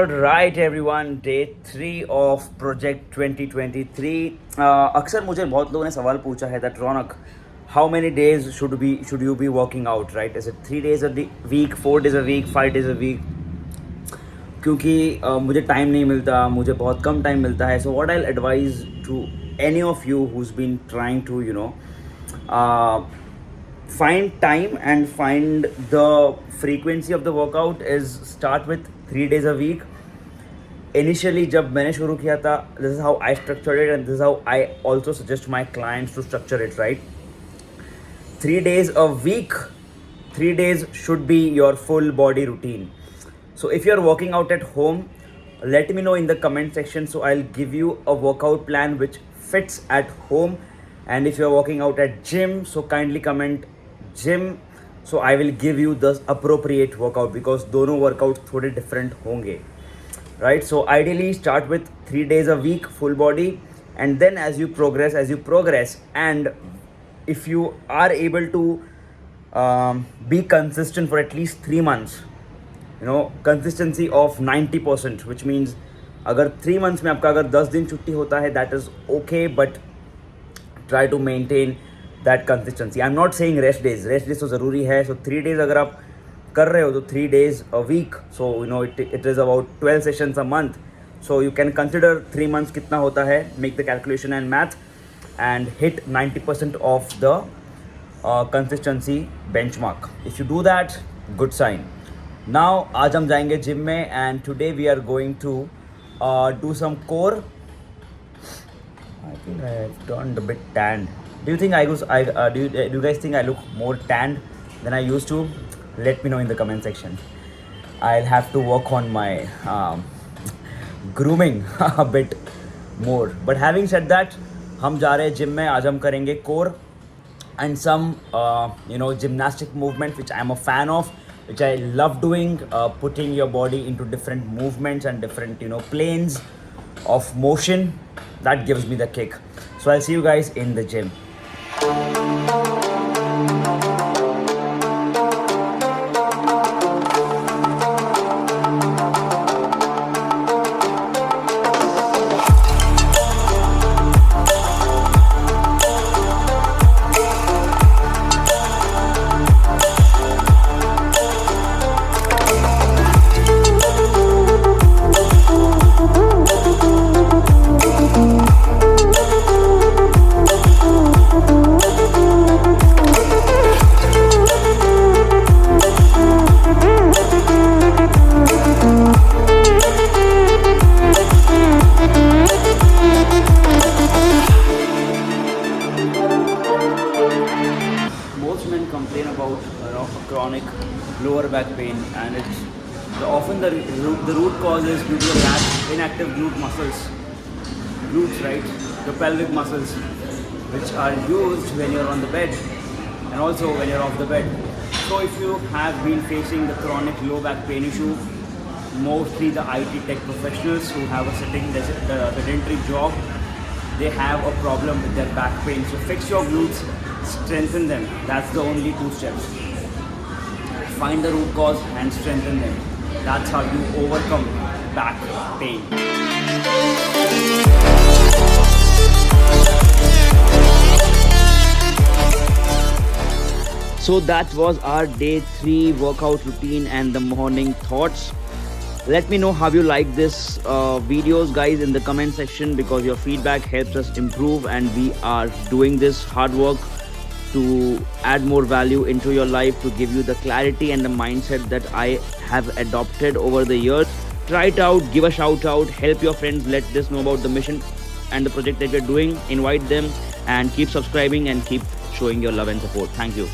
Right everyone, day 3 of project 2023. अक्सर मुझे बहुत लोगों ने सवाल पूछा है that Ronak, how many days should you be working out, right? Is it 3 days a week, 4 days a week, 5 days a week? क्योंकि मुझे टाइम नहीं मिलता, मुझे बहुत कम टाइम मिलता है. So what I'll advise to any of you who's been trying to find time and find the frequency of the workout is start with 3 days a week. Initially जब मैंने शुरू किया था, this is how I structured it and this is how I also suggest my clients to structure it, right? 3 days a week, 3 days should be your full body routine. So if you're working out at home, let me know in the comment section, so I'll give you a workout plan which fits at home. And if you're working out at gym, so kindly comment gym, so I will give you the appropriate workout because दोनों workouts थोड़े different होंगे, right? So ideally start with 3 days a week full body, and then as you progress, and if you are able to be consistent for at least 3 months, consistency of 90%, which means अगर 3 months में आपका अगर 10 दिन छुट्टी होता है, that is okay, but try to maintain that consistency. I'm not saying rest days तो ज़रूरी है. So 3 days अगर आप कर रहे हो तो 3 days a week, so it is about 12 sessions a month. So you can consider 3 months कितना होता है, make the calculation and math, and hit 90% of the consistency benchmark. If you do that, good sign. Now आज हम जाएंगे gym में, and today we are going to do some core. I think I have turned a bit tanned. Do you you guys think I look more tanned than I used to? Let me know in the comment section. I'll have to work on my grooming a bit more. But having said that, हम जा रहे हैं gym में. आज हम करेंगे core and some gymnastic movement which I am a fan of, which I love doing, putting your body into different movements and different planes of motion. That gives me the kick. So I'll see you guys in the gym. Complain about chronic lower back pain, and it's often the root cause is due to the inactive glutes, right? The pelvic muscles, which are used when you're on the bed and also when you're off the bed. So if you have been facing the chronic low back pain issue, mostly the IT tech professionals who have a sedentary job, they have a problem with their back pain. So fix your glutes, strengthen them. That's the only 2 steps. Find the root cause and strengthen them. That's how you overcome back pain. So that was our day 3 workout routine and the morning thoughts. Let me know how you like this videos, guys, in the comment section, because your feedback helps us improve, and we are doing this hard work to add more value into your life, to give you the clarity and the mindset that I have adopted over the years. Try it out, give a shout out, help your friends, let this know about the mission and the project that we're doing, invite them, and keep subscribing and keep showing your love and support. Thank you.